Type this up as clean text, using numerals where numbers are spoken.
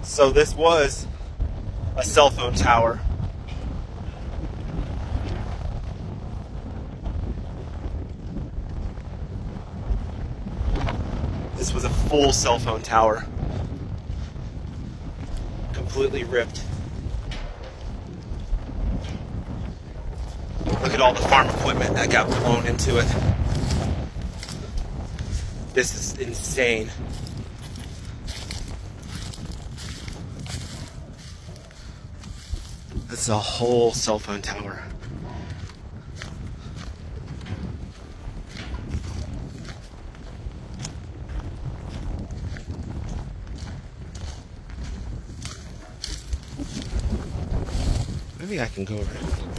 So this was a cell phone tower. This was a full cell phone tower. Completely ripped. Look at all the farm equipment that got blown into it. This is insane. This is a whole cell phone tower. Maybe I can go over.